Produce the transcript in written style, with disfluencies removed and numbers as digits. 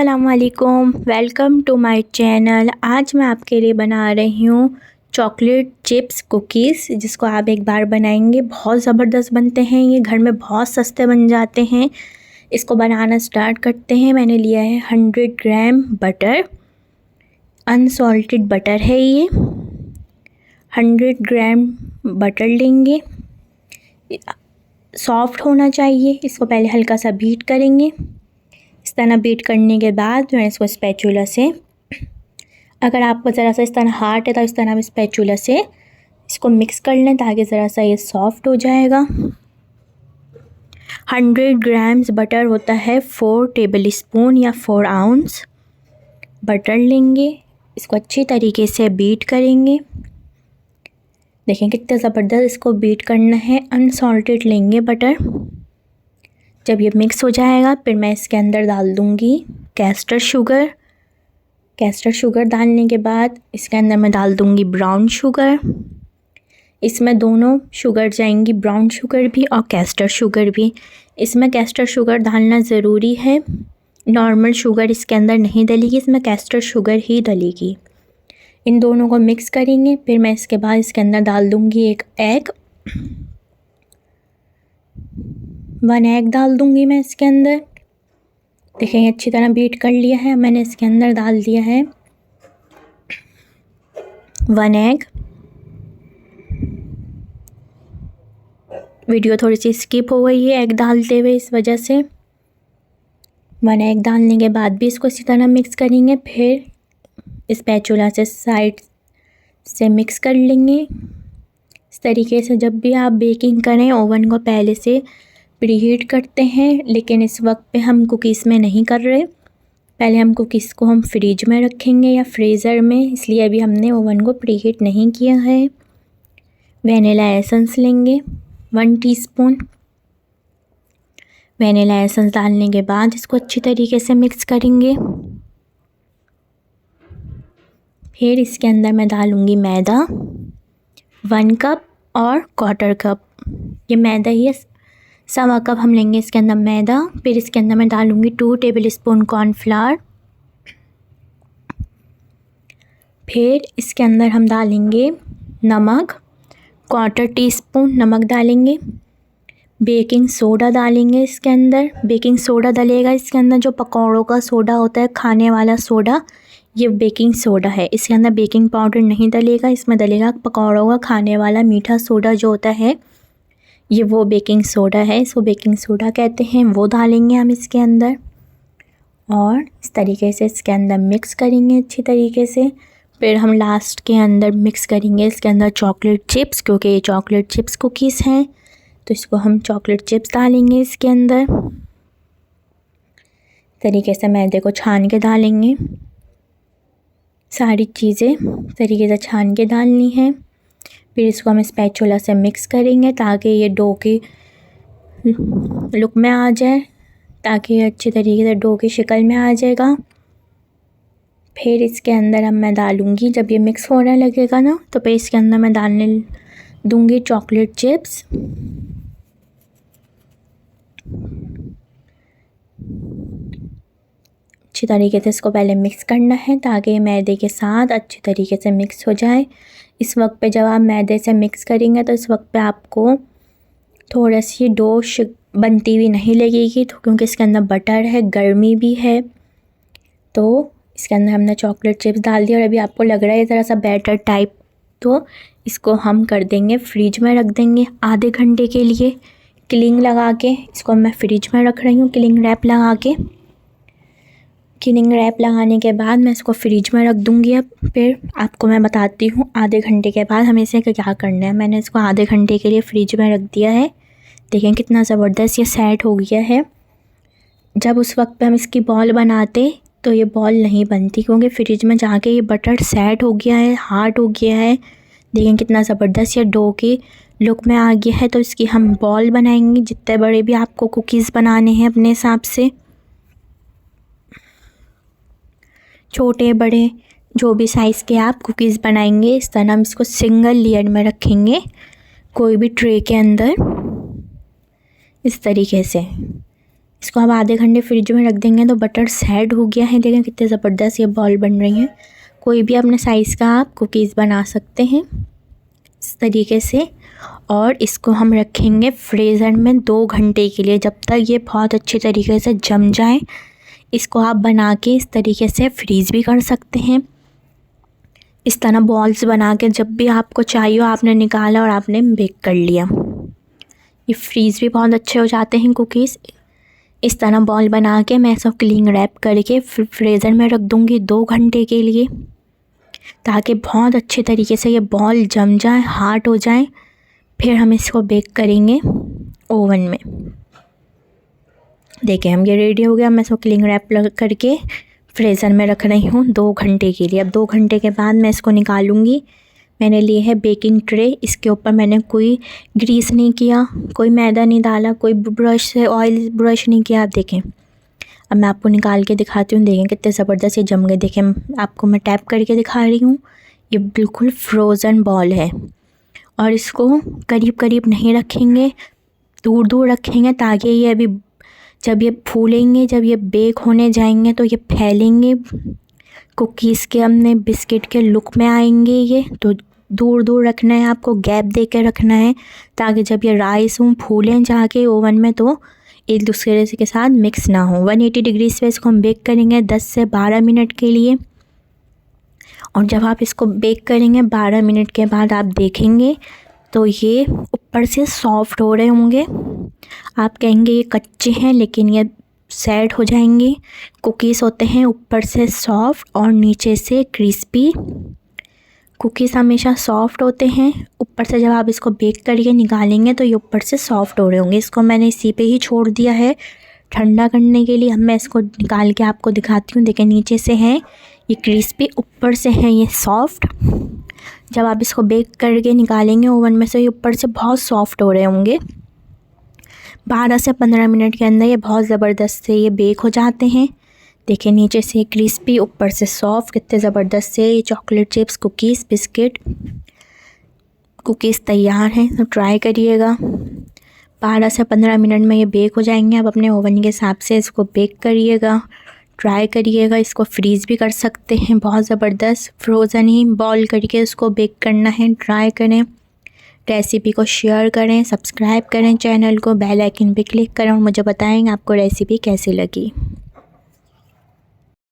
अस्सलामुअलैकुम, welcome to my channel. आज मैं आपके लिए बना रही हूँ चॉकलेट चिप्स कुकीज़, जिसको आप एक बार बनाएंगे बहुत ज़बरदस्त बनते हैं। ये घर में बहुत सस्ते बन जाते हैं। इसको बनाना स्टार्ट करते हैं। मैंने लिया है 100 ग्राम बटर, अनसॉल्टेड बटर है ये। 100 ग्राम बटर लेंगे, सॉफ्ट होना चाहिए। इसको पहले हल्का सा बीट करेंगे। इस तरह बीट करने के बाद मैं इसको स्पैचुला से, अगर आपको ज़रा सा इस तरह हार्ड है तो इस तरह स्पैचुला से इसको मिक्स कर लें ताकि ज़रा सा ये सॉफ्ट हो जाएगा। 100 ग्राम्स बटर होता है 4 टेबल स्पून या 4 आउंस बटर लेंगे। इसको अच्छी तरीके से बीट करेंगे। देखें कितना ज़बरदस्त इसको बीट करना है। अनसॉल्टेड लेंगे बटर। जब ये मिक्स हो जाएगा फिर मैं इसके अंदर डाल दूँगी कैस्टर शुगर। कैस्टर शुगर डालने के बाद इसके अंदर मैं डाल दूँगी ब्राउन शुगर। इसमें दोनों शुगर जाएंगी, ब्राउन शुगर भी और कैस्टर शुगर भी। इसमें कैस्टर शुगर डालना ज़रूरी है, नॉर्मल शुगर इसके अंदर नहीं डलेगी, इसमें कैस्टर शुगर ही डलेगी। इन दोनों को मिक्स करेंगे। फिर मैं इसके बाद इसके अंदर डाल दूँगी एक एग, 1 एग डाल दूँगी मैं इसके अंदर। देखें अच्छी तरह बीट कर लिया है। मैंने इसके अंदर डाल दिया है 1 एग। वीडियो थोड़ी सी स्किप हो गई है एग डालते हुए, इस वजह से। 1 एग डालने के बाद भी इसको इसी तरह मिक्स करेंगे। फिर स्पैचुला से साइड से मिक्स कर लेंगे। इस तरीके से जब भी आप बेकिंग करें ओवन को पहले से प्रीहीट करते हैं, लेकिन इस वक्त पे हम कुकीज़ में नहीं कर रहे। पहले हम कुकीज़ को हम फ्रिज में रखेंगे या फ्रीज़र में, इसलिए अभी हमने ओवन को प्रीहीट नहीं किया है। वैनिला एसेंस लेंगे 1 टीस्पून। वैनिला एसेंस डालने के बाद इसको अच्छी तरीके से मिक्स करेंगे। फिर इसके अंदर मैं डालूँगी मैदा 1 कप और 1/4 कप। ये मैदा ही है, 1.25 कप हम लेंगे इसके अंदर मैदा। फिर इसके अंदर मैं डालूँगी 2 टेबल स्पून कॉर्नफ्लावर। फिर इसके अंदर हम डालेंगे नमक, 1/4 टीस्पून नमक डालेंगे। बेकिंग सोडा डालेंगे इसके अंदर। बेकिंग सोडा डलेगा इसके अंदर, जो पकौड़ों का सोडा होता है, खाने वाला सोडा, ये बेकिंग सोडा है। इसके अंदर बेकिंग पाउडर नहीं डलेगा, इसमें डलेगा पकौड़ों का खाने वाला मीठा सोडा जो होता है, ये वो बेकिंग सोडा है। इसको बेकिंग सोडा कहते हैं। वो डालेंगे हम इसके अंदर और इस तरीके से इसके अंदर मिक्स करेंगे अच्छी तरीके से। फिर हम लास्ट के अंदर मिक्स करेंगे इसके अंदर चॉकलेट चिप्स, क्योंकि ये चॉकलेट चिप्स कुकीज़ हैं, तो इसको हम चॉकलेट चिप्स डालेंगे इसके अंदर। तरीके से मैदे को छान के डालेंगे। सारी चीज़ें तरीके से छान के डालनी है। फिर इसको हम स्पैचुला से मिक्स करेंगे ताकि ये डो की लुक में आ जाए, ताकि ये अच्छी तरीके से डो की शक्ल में आ जाएगा। फिर इसके अंदर अब मैं डालूँगी, जब ये मिक्स होने लगेगा ना, तो फिर इसके अंदर मैं डालने दूँगी चॉकलेट चिप्स। अच्छी तरीके से इसको पहले मिक्स करना है ताकि मैदे के साथ अच्छी तरीके से मिक्स हो जाए। इस वक्त पे जब आप मैदे से मिक्स करेंगे तो इस वक्त पे आपको थोड़ा सी डो बनती हुई नहीं लगेगी, तो क्योंकि इसके अंदर बटर है, गर्मी भी है, तो इसके अंदर हमने चॉकलेट चिप्स डाल दिया। और अभी आपको लग रहा है ज़रा सा बैटर टाइप, तो इसको हम कर देंगे फ्रिज में रख देंगे आधे घंटे के लिए क्लिंग लगा के। इसको मैं फ्रिज में रख रही हूँ क्लिंग रैप लगा के। क्लिंग रैप लगाने के बाद मैं इसको फ्रिज में रख दूँगी। अब फिर आपको मैं बताती हूँ आधे घंटे के बाद हमें इसे क्या करना है। मैंने इसको आधे घंटे के लिए फ्रिज में रख दिया है। देखें कितना ज़बरदस्त ये सेट हो गया है। जब उस वक्त पे हम इसकी बॉल बनाते तो ये बॉल नहीं बनती, क्योंकि फ्रिज में जाके ये बटर सेट हो गया है, हार्ड हो गया है। देखें कितना ज़बरदस्त ये डो की लुक में आ गया है। तो इसकी हम बॉल बनाएंगे, जितने बड़े भी आपको कुकीज़ बनाने हैं अपने हिसाब से, छोटे बड़े जो भी साइज़ के आप कुकीज़ बनाएंगे। इस तरह हम इसको सिंगल लेयर में रखेंगे कोई भी ट्रे के अंदर, इस तरीके से। इसको आप आधे घंटे फ्रिज में रख देंगे तो बटर सेट हो गया है। देखें कितने ज़बरदस्त ये बॉल बन रही हैं। कोई भी अपने साइज़ का आप कुकीज़ बना सकते हैं इस तरीके से। और इसको हम रखेंगे फ्रीज़र में 2 घंटे के लिए, जब तक ये बहुत अच्छे तरीके से जम जाए। इसको आप बना के इस तरीके से फ्रीज़ भी कर सकते हैं। इस तरह बॉल्स बना के जब भी आपको चाहिए आपने निकाला और आपने बेक कर लिया। ये फ्रीज़ भी बहुत अच्छे हो जाते हैं कुकीज़। इस तरह बॉल बना के मैं इसको क्लिंग रैप करके फ्रीज़र में रख दूँगी 2 घंटे के लिए, ताकि बहुत अच्छे तरीके से ये बॉल जम जाए, हार्ड हो जाए। फिर हम इसको बेक करेंगे ओवन में। देखिए हम ये रेडी हो गया। मैं इसको क्लिंग रैप करके फ्रीज़र में रख रही हूँ 2 घंटे के लिए। अब 2 घंटे के बाद मैं इसको निकालूँगी। मैंने लिए है बेकिंग ट्रे। इसके ऊपर मैंने कोई ग्रीस नहीं किया, कोई मैदा नहीं डाला, कोई ब्रश से ऑयल ब्रश नहीं किया। आप देखें, अब मैं आपको निकाल के दिखाती हूँ। देखें कितने ज़बरदस्त ये जम गए। देखें आपको मैं टैप करके दिखा रही हूँ। ये बिल्कुल फ्रोज़न बॉल है। और इसको करीब करीब नहीं रखेंगे, दूर दूर रखेंगे, ताकि ये अभी जब ये फूलेंगे, जब ये बेक होने जाएंगे तो ये फैलेंगे, कुकीज़ के हमने बिस्किट के लुक में आएंगे। ये तो दूर दूर रखना है, आपको गैप दे के रखना है, ताकि जब ये राइस फूलें जाके ओवन में तो एक दूसरे के साथ मिक्स ना हो। 180 डिग्री पे इसको हम बेक करेंगे 10 से 12 मिनट के लिए। और जब आप इसको बेक करेंगे 12 मिनट के बाद आप देखेंगे तो ये ऊपर से सॉफ्ट हो रहे होंगे। आप कहेंगे ये कच्चे हैं, लेकिन ये सेट हो जाएंगे। कुकीज़ होते हैं ऊपर से सॉफ्ट और नीचे से क्रिस्पी। कुकीज़ हमेशा सॉफ्ट होते हैं ऊपर से। जब आप इसको बेक करके निकालेंगे तो ये ऊपर से सॉफ्ट हो रहे होंगे। इसको मैंने इसी पे ही छोड़ दिया है ठंडा करने के लिए। अब मैं इसको निकाल के आपको दिखाती हूँ। देखिए नीचे से है ये क्रिस्पी, ऊपर से है ये सॉफ्ट। जब आप इसको बेक करके निकालेंगे ओवन में से ये ऊपर से बहुत सॉफ्ट हो रहे होंगे। 12 से 15 मिनट के अंदर ये बहुत ज़बरदस्त से ये बेक हो जाते हैं। देखिए नीचे से क्रिस्पी, ऊपर से सॉफ्ट, कितने ज़बरदस्त से ये chocolate chips cookies biscuit cookies तैयार हैं। तो ट्राई करिएगा। 12 से 15 मिनट में ये बेक हो जाएंगे। आप अपने ओवन के हिसाब से इसको बेक करिएगा, ट्राई करिएगा। इसको फ्रीज़ भी कर सकते हैं। बहुत ज़बरदस्त फ्रोज़न ही बॉल करके इसको बेक करना है। ट्राई करें, रेसिपी को शेयर करें, सब्सक्राइब करें चैनल को, बेल आइकन पे क्लिक करें और मुझे बताएं आपको रेसिपी कैसी लगी।